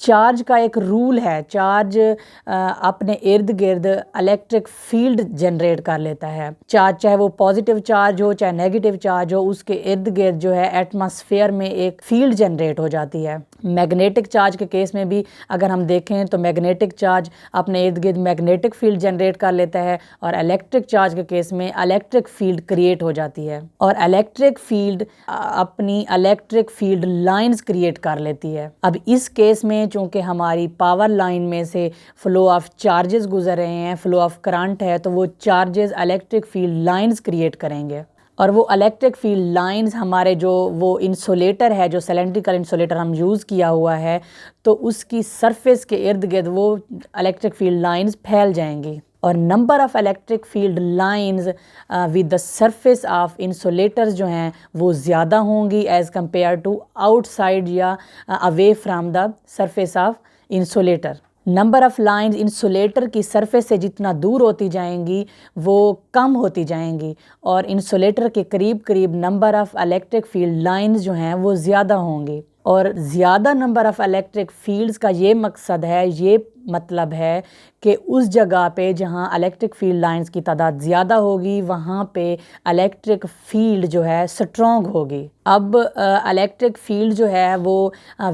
Charge کا ایک role ہے، چارج اپنے ارد گرد الیکٹرک فیلڈ جنریٹ کر لیتا ہے. چارج چاہے وہ پازیٹیو چارج ہو چاہے نیگیٹو چارج ہو، اس کے ارد گرد جو ہے ایٹماسفیئر میں ایک فیلڈ جنریٹ ہو جاتی ہے. میگنیٹک چارج کے کیس میں بھی اگر ہم دیکھیں تو میگنیٹک چارج اپنے ارد گرد میگنیٹک فیلڈ جنریٹ کر لیتا ہے، اور الیکٹرک چارج کے کیس میں الیکٹرک فیلڈ کریٹ ہو جاتی ہے، اور الیکٹرک فیلڈ اپنی الیکٹرک فیلڈ لائنز کریٹ کر لیتی ہے. اب اس کیس میں چونکہ ہماری پاور لائن میں سے فلو آف چارجز گزر رہے ہیں، فلو آف کرنٹ ہے، تو وہ charges electric field lines create کریں گے، اور وہ الیکٹرک فیلڈ لائنز ہمارے جو وہ انسولیٹر ہے، جو سلینڈریکل انسولیٹر ہم یوز کیا ہوا ہے، تو اس کی سرفیس کے ارد گرد وہ الیکٹرک فیلڈ لائنز پھیل جائیں گی. اور number of electric field lines with the surface of insulators جو ہیں وہ زیادہ ہوں گی as compared to outside یا away from the surface of insulator. Number of lines insulator کی سرفیس سے جتنا دور ہوتی جائیں گی وہ کم ہوتی جائیں گی، اور انسولیٹر کے قریب قریب number of electric field lines جو ہیں وہ زیادہ ہوں گی. اور زیادہ نمبر آف الیکٹرک فیلڈز کا یہ مقصد ہے، یہ مطلب ہے کہ اس جگہ پہ جہاں الیکٹرک فیلڈ لائنز کی تعداد زیادہ ہوگی وہاں پہ الیکٹرک فیلڈ جو ہے سٹرونگ ہوگی. اب الیکٹرک فیلڈ جو ہے وہ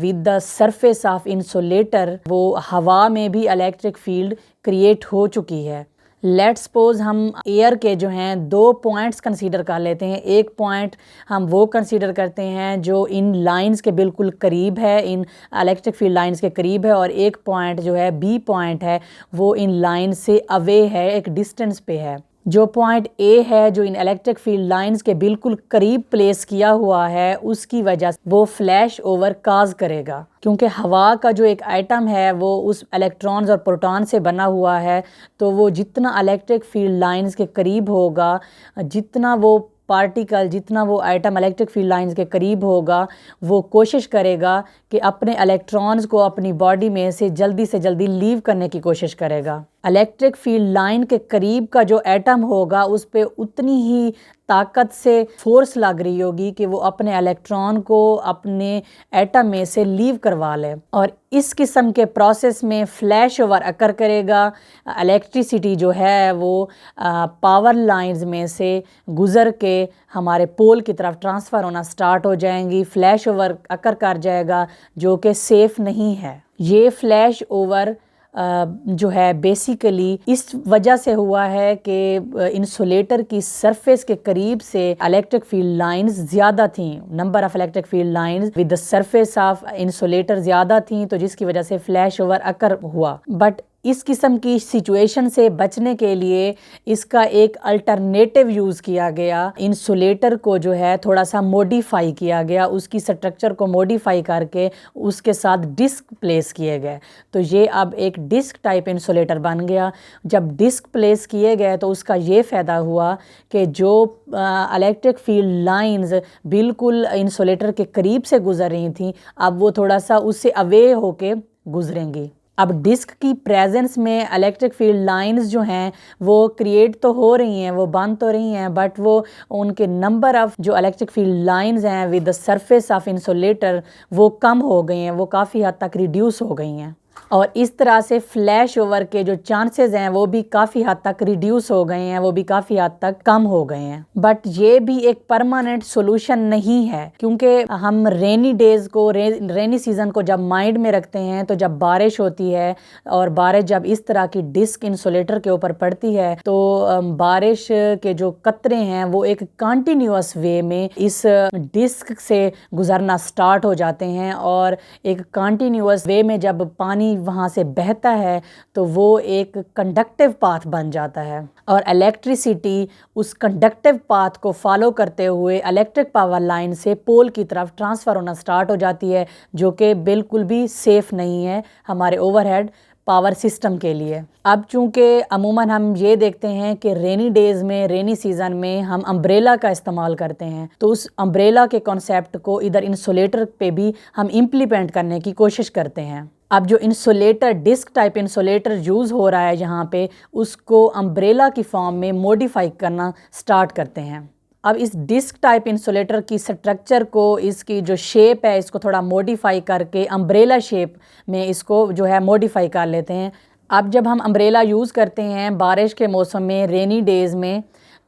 with the surface of insulator وہ ہوا میں بھی الیکٹرک فیلڈ کریٹ ہو چکی ہے. لیٹ سپوز ہم ایئر کے جو ہیں 2 پوائنٹس کنسیڈر کر لیتے ہیں. ایک پوائنٹ ہم وہ کنسیڈر کرتے ہیں جو ان لائنز کے بالکل قریب ہے، ان الیکٹرک فیلڈ لائنز کے قریب ہے، اور ایک پوائنٹ جو ہے بی پوائنٹ ہے وہ ان لائن سے اوے ہے، ایک ڈسٹنس پہ ہے. جو پوائنٹ اے ہے جو ان الیکٹرک فیلڈ لائنز کے بالکل قریب پلیس کیا ہوا ہے، اس کی وجہ سے وہ فلیش اوور کاز کرے گا، کیونکہ ہوا کا جو ایک ایٹم ہے وہ اس الیکٹرونز اور پروٹون سے بنا ہوا ہے. تو وہ جتنا الیکٹرک فیلڈ لائنز کے قریب ہوگا، جتنا وہ پارٹیکل، جتنا وہ ایٹم الیکٹرک فیلڈ لائنز کے قریب ہوگا، وہ کوشش کرے گا کہ اپنے الیکٹرونز کو اپنی باڈی میں سے جلدی لیو کرنے کی کوشش کرے گا. الیکٹرک فیلڈ لائن کے قریب کا جو ایٹم ہوگا اس پہ اتنی ہی طاقت سے فورس لگ رہی ہوگی کہ وہ اپنے الیکٹران کو اپنے ایٹم میں سے لیو کروا لے، اور اس قسم کے پروسیس میں فلیش اوور اکر کرے گا. الیکٹریسٹی جو ہے وہ پاور لائنز میں سے گزر کے ہمارے پول کی طرف ٹرانسفر ہونا سٹارٹ ہو جائیں گی، فلیش اوور اکر کر جائے گا جو کہ سیف نہیں ہے. یہ فلیش اوور جو ہے بیسیکلی اس وجہ سے ہوا ہے کہ انسولیٹر کی سرفیس کے قریب سے الیکٹرک فیلڈ لائنز زیادہ تھیں، number of electric field lines with the surface of insulator زیادہ تھیں، تو جس کی وجہ سے فلیش اوور اکر ہوا. بٹ اس قسم کی سچویشن سے بچنے کے لیے اس کا ایک الٹرنیٹیو یوز کیا گیا. انسولیٹر کو جو ہے تھوڑا سا موڈیفائی کیا گیا، اس کی سٹرکچر کو موڈیفائی کر کے اس کے ساتھ ڈسک پلیس کیے گئے. تو یہ اب ایک ڈسک ٹائپ انسولیٹر بن گیا. جب ڈسک پلیس کیے گئے تو اس کا یہ فائدہ ہوا کہ جو الیکٹرک فیلڈ لائنز بالکل انسولیٹر کے قریب سے گزر رہی تھیں اب وہ تھوڑا سا اس سے اوے ہو کے گزریں گی. اب ڈسک کی پریزنس میں الیکٹرک فیلڈ لائنز جو ہیں وہ کریٹ تو ہو رہی ہیں، وہ بن تو رہی ہیں، بٹ وہ ان کے نمبر آف جو الیکٹرک فیلڈ لائنز ہیں with the surface of insulator وہ کم ہو گئی ہیں، وہ کافی حد تک ریڈیوس ہو گئی ہیں. اور اس طرح سے فلیش اوور کے جو چانسز ہیں وہ بھی کافی حد تک ریڈیوس ہو گئے ہیں، وہ بھی کافی حد تک کم ہو گئے ہیں. بٹ یہ بھی ایک پرماننٹ سولوشن نہیں ہے، کیونکہ ہم رینی ڈیز کو، رینی سیزن کو جب مائنڈ میں رکھتے ہیں تو جب بارش ہوتی ہے اور بارش جب اس طرح کی ڈسک انسولیٹر کے اوپر پڑتی ہے تو بارش کے جو قطرے ہیں وہ ایک کنٹینیوس وے میں اس ڈسک سے گزرنا سٹارٹ ہو جاتے ہیں، اور ایک کنٹینیوس وے میں جب پانی وہاں سے بہتا ہے تو وہ ایک کنڈکٹیو پاتھ بن جاتا ہے، اور الیکٹریسٹی اس کنڈکٹیو پاتھ کو فالو کرتے ہوئے الیکٹرک پاور لائن سے پول کی طرف ٹرانسفر ہونا سٹارٹ ہو جاتی ہے، جو کہ بالکل بھی سیف نہیں ہے ہمارے اوور ہیڈ پاور سسٹم کے لیے. اب چونکہ عموماً ہم یہ دیکھتے ہیں کہ رینی ڈیز میں، رینی سیزن میں ہم امبریلا کا استعمال کرتے ہیں، تو اس امبریلا کے کانسیپٹ کو ادھر انسولیٹر پہ بھی ہم امپلیمنٹ کرنے کی کوشش کرتے ہیں. اب جو insulator disk type insulator use ہو رہا ہے یہاں پہ، اس کو امبریلا کی فارم میں موڈیفائی کرنا سٹارٹ کرتے ہیں. اب اس ڈسک ٹائپ انسولیٹر کی سٹرکچر کو، اس کی جو شیپ ہے اس کو تھوڑا موڈیفائی کر کے امبریلا شیپ میں اس کو جو ہے موڈیفائی کر لیتے ہیں۔ اب جب ہم امبریلا یوز کرتے ہیں بارش کے موسم میں، رینی ڈیز میں،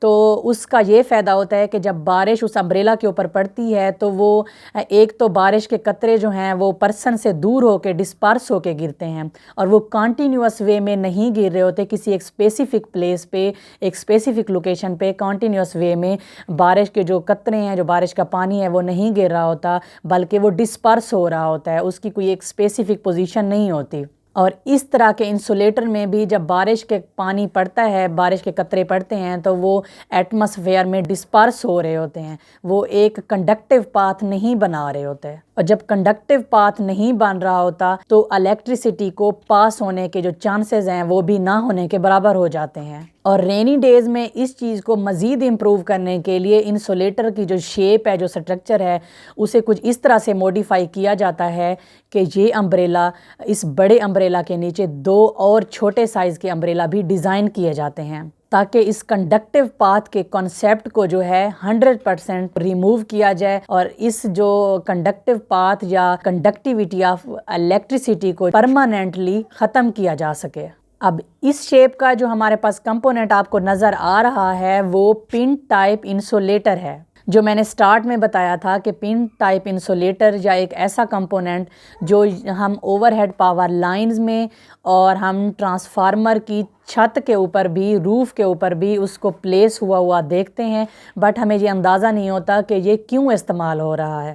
تو اس کا یہ فائدہ ہوتا ہے کہ جب بارش اس امبریلا کے اوپر پڑتی ہے تو وہ ایک تو بارش کے قطرے جو ہیں وہ پرسن سے دور ہو کے ڈسپرس ہو کے گرتے ہیں، اور وہ کانٹینیوس وے میں نہیں گر رہے ہوتے، کسی ایک اسپیسیفک پلیس پہ، ایک اسپیسیفک لوکیشن پہ کانٹینیوس وے میں بارش کے جو قطرے ہیں، جو بارش کا پانی ہے وہ نہیں گر رہا ہوتا، بلکہ وہ ڈسپرس ہو رہا ہوتا ہے، اس کی کوئی ایک اسپیسیفک پوزیشن نہیں ہوتی۔ اور اس طرح کے انسولیٹر میں بھی جب بارش کے پانی پڑتا ہے، بارش کے قطرے پڑتے ہیں تو وہ ایٹماسفیئر میں ڈسپرس ہو رہے ہوتے ہیں، وہ ایک کنڈکٹیو پاتھ نہیں بنا رہے ہوتے، اور جب کنڈکٹیو پاتھ نہیں بن رہا ہوتا تو الیکٹریسٹی کو پاس ہونے کے جو چانسز ہیں وہ بھی نہ ہونے کے برابر ہو جاتے ہیں۔ اور رینی ڈیز میں اس چیز کو مزید امپروو کرنے کے لیے انسولیٹر کی جو شیپ ہے، جو سٹرکچر ہے، اسے کچھ اس طرح سے موڈیفائی کیا جاتا ہے کہ یہ امبریلا، اس بڑے امبریلا کے نیچے 2 اور چھوٹے سائز کے امبریلا بھی ڈیزائن کیے جاتے ہیں، تاکہ اس کنڈکٹیو پاتھ کے کنسیپٹ کو جو ہے 100% ریموو کیا جائے، اور اس جو کنڈکٹیو پاتھ یا کنڈکٹیوٹی آف الیکٹریسٹی کو پرماننٹلی ختم کیا جا سکے۔ اب اس شیپ کا جو ہمارے پاس کمپوننٹ آپ کو نظر آ رہا ہے وہ پن ٹائپ انسولیٹر ہے۔ جو میں نے سٹارٹ میں بتایا تھا کہ پن ٹائپ انسولیٹر یا ایک ایسا کمپوننٹ جو ہم اوور ہیڈ پاور لائنز میں اور ہم ٹرانسفارمر کی چھت کے اوپر بھی، روف کے اوپر بھی اس کو پلیس ہوا دیکھتے ہیں، بٹ ہمیں یہ اندازہ نہیں ہوتا کہ یہ کیوں استعمال ہو رہا ہے۔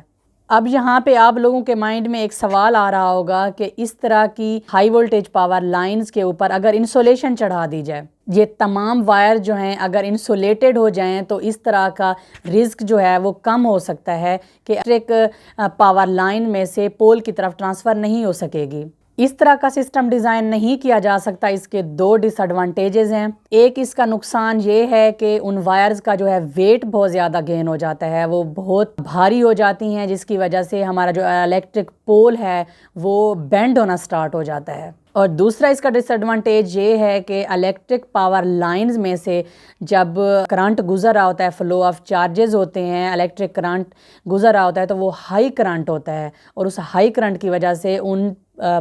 اب یہاں پہ آپ لوگوں کے مائنڈ میں ایک سوال آ رہا ہوگا کہ اس طرح کی ہائی وولٹیج پاور لائنز کے اوپر اگر انسولیشن چڑھا دی جائے، یہ تمام وائر جو ہیں اگر انسولیٹڈ ہو جائیں تو اس طرح کا رسک جو ہے وہ کم ہو سکتا ہے کہ الیکٹرک پاور لائن میں سے پول کی طرف ٹرانسفر نہیں ہو سکے گی۔ اس طرح کا سسٹم ڈیزائن نہیں کیا جا سکتا، اس کے 2 ڈس ایڈوانٹیجز ہیں۔ ایک اس کا نقصان یہ ہے کہ ان وائرز کا جو ہے ویٹ بہت زیادہ گین ہو جاتا ہے، وہ بہت بھاری ہو جاتی ہیں، جس کی وجہ سے ہمارا جو الیکٹرک پول ہے وہ بینڈ ہونا سٹارٹ ہو جاتا ہے۔ اور دوسرا اس کا ڈس ایڈوانٹیج یہ ہے کہ الیکٹرک پاور لائنز میں سے جب کرنٹ گزر رہا ہوتا ہے، فلو آف چارجز ہوتے ہیں، الیکٹرک کرنٹ گزر رہا ہوتا ہے تو وہ ہائی کرنٹ ہوتا ہے، اور اس ہائی کرنٹ کی وجہ سے ان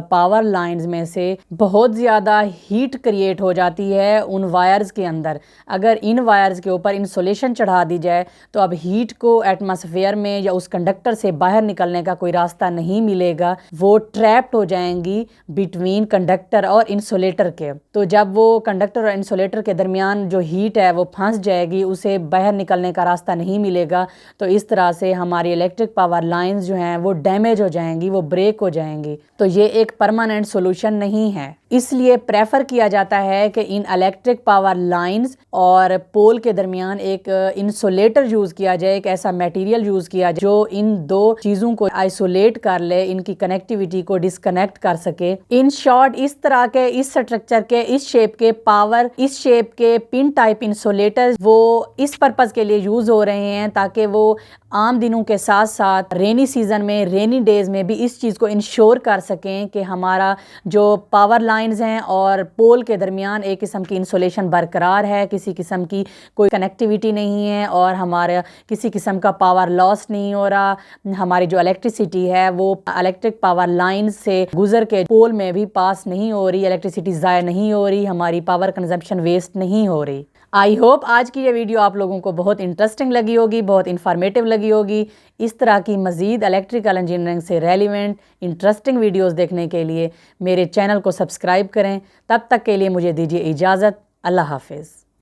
پاور لائنز میں سے بہت زیادہ ہیٹ کریٹ ہو جاتی ہے ان وائرز کے اندر۔ اگر ان وائرز کے اوپر انسولیشن چڑھا دی جائے تو اب ہیٹ کو ایٹماسفیئر میں یا اس کنڈکٹر سے باہر نکلنے کا کوئی راستہ نہیں ملے گا، وہ ٹریپڈ ہو جائیں گی بٹوین کنڈکٹر اور انسولیٹر کے۔ تو جب وہ کنڈکٹر اور انسولیٹر کے درمیان جو ہیٹ ہے وہ پھنس جائے گی، اسے باہر نکلنے کا راستہ نہیں ملے گا، تو اس طرح سے ہماری الیکٹرک پاور لائنز جو ہیں وہ ڈیمیج ہو جائیں گی، وہ بریک ہو جائیں گی۔ تو یہ ایک پرماننٹ سولوشن نہیں ہے، اس لیے پریفر کیا جاتا ہے کہ ان الیکٹرک پاور لائنز اور پول کے درمیان ایک انسولیٹر یوز کیا جائے، ایک ایسا میٹیریل یوز کیا جائے جو ان 2 چیزوں کو آئسولیٹ کر لے، ان کی کنیکٹیوٹی کو ڈسکنیکٹ کر سکے۔ ان شارٹ اس طرح کے، اس سٹرکچر کے، اس شیپ کے پن ٹائپ انسولیٹر وہ اس پرپز کے لیے یوز ہو رہے ہیں تاکہ وہ عام دنوں کے ساتھ ساتھ رینی سیزن میں، رینی ڈیز میں بھی اس چیز کو انشور کر سکیں کہ ہمارا جو پاور لائنز ہیں اور پول کے درمیان ایک قسم کی انسولیشن برقرار ہے، کسی قسم کی کوئی کنیکٹیوٹی نہیں ہے، اور ہمارا کسی قسم کا پاور لاس نہیں ہو رہا، ہماری جو الیکٹریسٹی ہے وہ الیکٹرک پاور لائنز سے گزر کے پول میں بھی پاس نہیں ہو رہی، الیکٹریسٹی ضائع نہیں ہو رہی، ہماری پاور کنزمپشن ویسٹ نہیں ہو رہی۔ آئی ہوپ آج کی یہ ویڈیو آپ لوگوں کو بہت انٹرسٹنگ لگی ہوگی، بہت انفارمیٹیو لگی ہوگی۔ اس طرح کی مزید الیکٹریکل انجینئرنگ سے ریلیونٹ انٹرسٹنگ ویڈیوز دیکھنے کے لیے میرے چینل کو سبسکرائب کریں۔ تب تک کے لیے مجھے دیجیے اجازت۔ اللہ حافظ۔